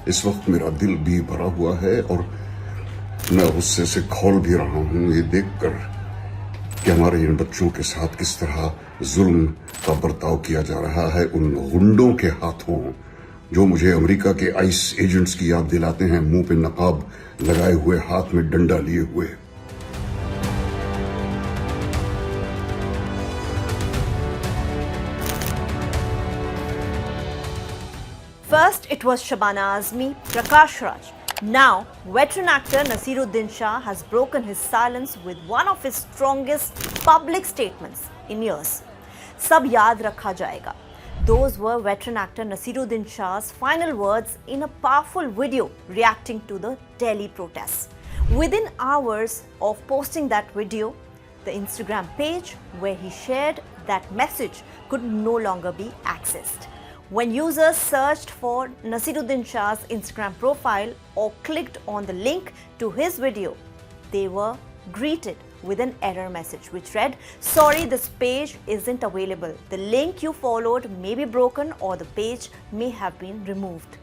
इस वक्त मेरा दिल भी भरा हुआ है और मैं गुस्से से खौल भी रहा हूं ये देखकर कि हमारे इन बच्चों के साथ किस तरह जुल्म का बर्ताव किया जा रहा है उन गुंडों के हाथों जो मुझे अमेरिका के आइस एजेंट्स की याद दिलाते हैं, मुंह पे नकाब लगाए हुए, हाथ में डंडा लिए हुए। First, it was Shabana Azmi, Prakash. Now, veteran actor Naseeruddin Shah has broken his silence with one of his strongest public statements in years. Sab yaad rakha jayega. Those were veteran actor Naseeruddin Shah's final words in a powerful video reacting to the Delhi protests. Within hours of posting that video, the Instagram page where he shared that message could no longer be accessed. When users searched for Naseeruddin Shah's Instagram profile or clicked on the link to his video, they were greeted with an error message which read, "Sorry, this page isn't available. The link you followed may be broken or the page may have been removed."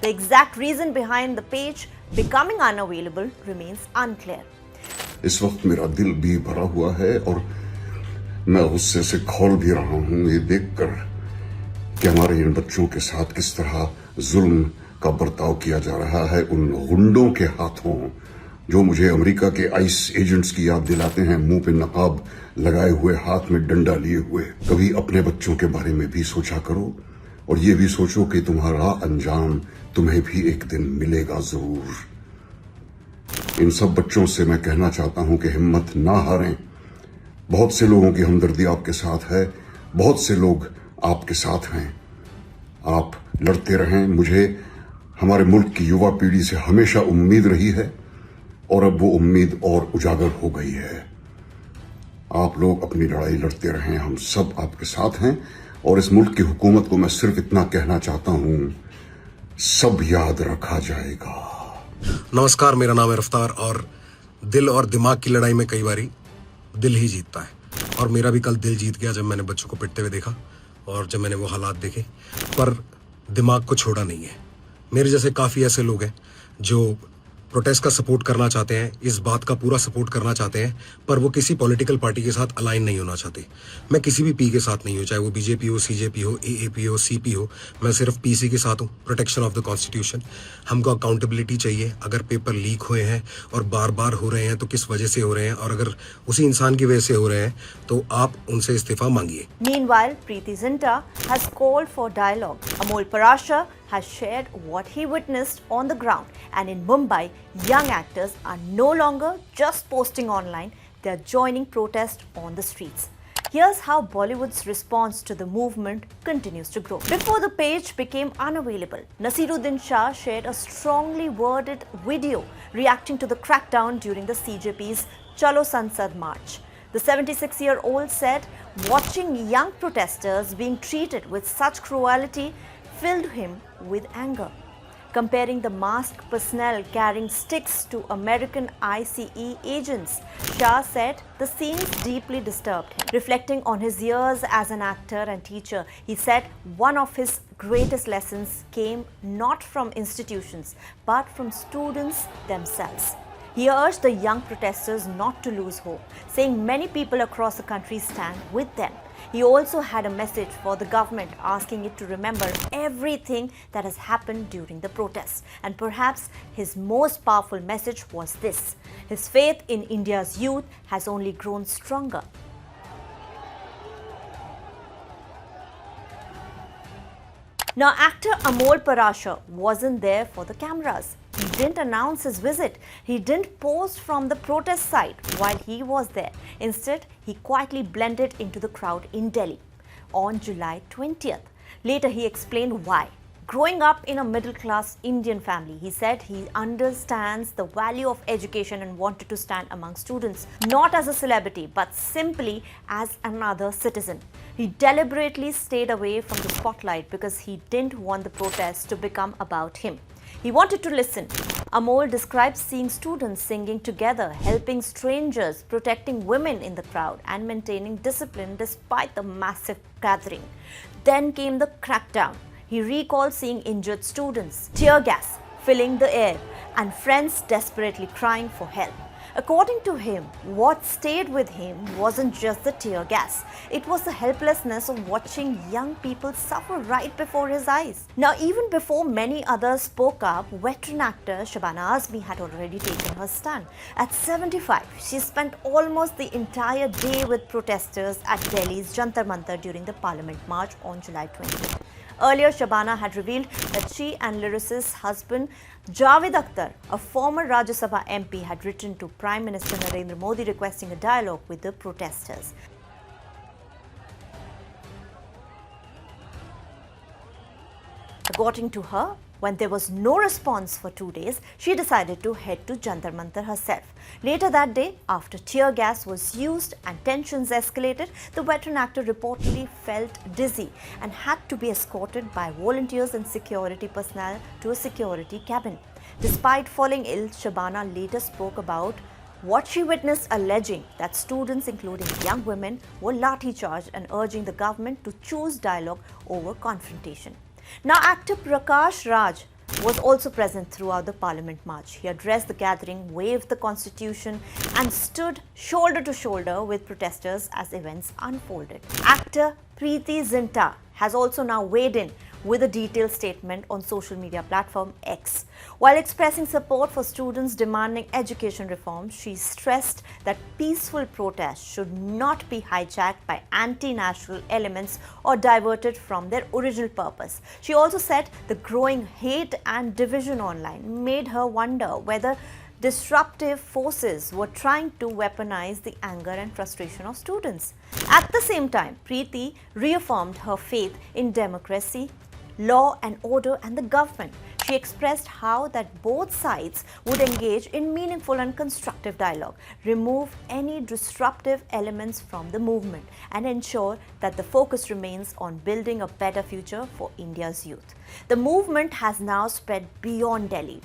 The exact reason behind the page becoming unavailable remains unclear. इस वक्त मेरा दिल भी भरा हुआ है और मैं गुस्से से खौल भी रहा हूं ये देखकर कि हमारे इन बच्चों के साथ किस तरह जुल्म का बर्ताव किया जा रहा है उन गुंडों के हाथों जो मुझे अमेरिका के आइस एजेंट्स की याद दिलाते हैं, मुंह पे नकाब लगाए हुए, हाथ में डंडा लिए हुए। कभी अपने बच्चों के बारे में भी सोचा करो और ये भी सोचो कि तुम्हारा अंजाम तुम्हें भी एक दिन मिलेगा जरूर। इन सब बच्चों से मैं कहना चाहता हूं कि हिम्मत ना हारें। बहुत से लोगों की हमदर्दी आपके साथ है, बहुत से लोग आपके साथ हैं। आप लड़ते रहें। मुझे हमारे मुल्क की युवा पीढ़ी से हमेशा उम्मीद रही है और अब वो उम्मीद और उजागर हो गई है। आप लोग अपनी लड़ाई लड़ते रहें, हम सब आपके साथ हैं और इस मुल्क की हुकूमत को मैं सिर्फ इतना कहना चाहता हूं, सब याद रखा जाएगा। नमस्कार, मेरा नाम है रफ्तार और दिल और दिमाग की लड़ाई में कई बारी दिल ही जीतता है और मेरा भी कल दिल जीत गया जब मैंने बच्चों को पिटते हुए देखा और जब मैंने वो हालात देखे, पर दिमाग को छोड़ा नहीं है। मेरे जैसे काफ़ी ऐसे लोग हैं जो प्रोटेस्ट का सपोर्ट करना चाहते हैं, इस बात का पूरा सपोर्ट करना चाहते हैं, पर वो किसी पॉलिटिकल पार्टी के साथ अलाइन नहीं होना चाहते। मैं किसी भी पी के साथ नहीं हूँ, चाहे वो बीजेपी हो, सीजेपी हो, एएपी हो, सीपी हो। मैं सिर्फ पीसी के साथ हूँ, प्रोटेक्शन ऑफ द कॉन्स्टिट्यूशन। हमको अकाउंटेबिलिटी चाहिए। अगर पेपर लीक हुए हैं और बार बार हो रहे हैं तो किस वजह से हो रहे हैं, और अगर उसी इंसान की वजह से हो रहे हैं तो आप उनसे इस्तीफा मांगिए। Meanwhile, Preity Zinta has called for dialogue. Amol Parashar has shared what he witnessed on the ground, and in Mumbai, young actors are no longer just posting online, they are joining protests on the streets. Here's how Bollywood's response to the movement continues to grow. Before the page became unavailable, Naseeruddin Shah shared a strongly worded video reacting to the crackdown during the CJP's Chalo Sansad March. The 76-year-old said watching young protesters being treated with such cruelty filled him with anger. Comparing the masked personnel carrying sticks to American ICE agents, Shah said the scenes deeply disturbed him. Reflecting on his years as an actor and teacher, he said one of his greatest lessons came not from institutions but from students themselves. He urged the young protesters not to lose hope, saying many people across the country stand with them. He also had a message for the government, asking it to remember everything that has happened during the protests. And perhaps his most powerful message was this: his faith in India's youth has only grown stronger. Now, actor Amol Parashar wasn't there for the cameras. He didn't announce his visit. He didn't post from the protest site while he was there. Instead, he quietly blended into the crowd in Delhi on July 20th. Later, he explained why. Growing up in a middle-class Indian family, he said he understands the value of education and wanted to stand among students, not as a celebrity, but simply as another citizen. He deliberately stayed away from the spotlight because he didn't want the protests to become about him. He wanted to listen. Amol describes seeing students singing together, helping strangers, protecting women in the crowd, and maintaining discipline despite the massive gathering. Then came the crackdown. He recalled seeing injured students, tear gas filling the air, and friends desperately crying for help. According to him, what stayed with him wasn't just the tear gas. It was the helplessness of watching young people suffer right before his eyes. Now, even before many others spoke up, veteran actor Shabana Azmi had already taken her stand. At 75, she spent almost the entire day with protesters at Delhi's Jantar Mantar during the Parliament March on July 20th. Earlier, Shabana had revealed that she and lyricist's husband Javed Akhtar, a former Rajya Sabha MP, had written to Prime Minister Narendra Modi requesting a dialogue with the protesters. According to her, when there was no response for 2 days, she decided to head to Jantar Mantar herself. Later that day, after tear gas was used and tensions escalated, the veteran actor reportedly felt dizzy and had to be escorted by volunteers and security personnel to a security cabin. Despite falling ill, Shabana later spoke about what she witnessed, alleging that students, including young women, were lathi-charged and urging the government to choose dialogue over confrontation. Now, actor Prakash was also present throughout the Parliament March. He addressed the gathering, waved the Constitution, and stood shoulder to shoulder with protesters as events unfolded. Actor Preity Zinta has also now weighed in with a detailed statement on social media platform X. While expressing support for students demanding education reform, she stressed that peaceful protests should not be hijacked by anti-national elements or diverted from their original purpose. She also said the growing hate and division online made her wonder whether disruptive forces were trying to weaponize the anger and frustration of students. At the same time, Preity reaffirmed her faith in democracy, law and order, and the government. She expressed how that both sides would engage in meaningful and constructive dialogue, remove any disruptive elements from the movement, and ensure that the focus remains on building a better future for India's youth. The movement has now spread beyond Delhi.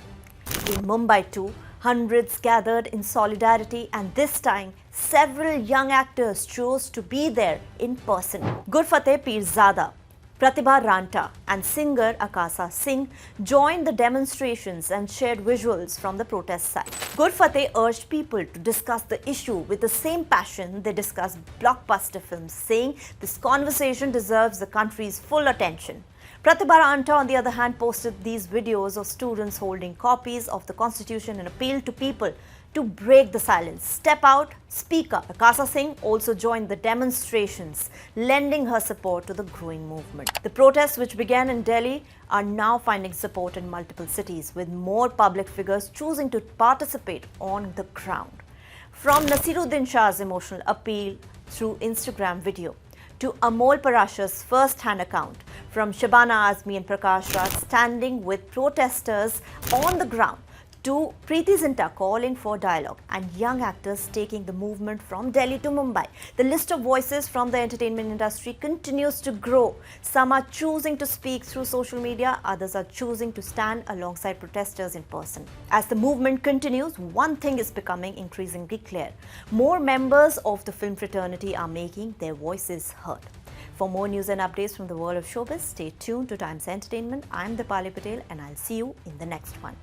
In Mumbai too, hundreds gathered in solidarity, and this time several young actors chose to be there in person. Gurfateh Pirzada, Pratibha Ranta and singer Akasa Singh joined the demonstrations and shared visuals from the protest site. Gurfateh urged people to discuss the issue with the same passion they discuss blockbuster films, saying this conversation deserves the country's full attention. Pratibha Ranta, on the other hand, posted these videos of students holding copies of the Constitution and appealed to people to break the silence, step out, speak up. Akasa Singh also joined the demonstrations, lending her support to the growing movement. The protests, which began in Delhi, are now finding support in multiple cities, with more public figures choosing to participate on the ground. From Naseeruddin Shah's emotional appeal through Instagram video, to Amol Parashar's first-hand account, from Shabana Azmi and Prakash standing with protesters on the ground, to Preity Zinta calling for dialogue, and young actors taking the movement from Delhi to Mumbai. The list of voices from the entertainment industry continues to grow. Some are choosing to speak through social media, others are choosing to stand alongside protesters in person. As the movement continues, one thing is becoming increasingly clear. More members of the film fraternity are making their voices heard. For more news and updates from the world of showbiz, stay tuned to Times Entertainment. I'm Dipali Patel, and I'll see you in the next one.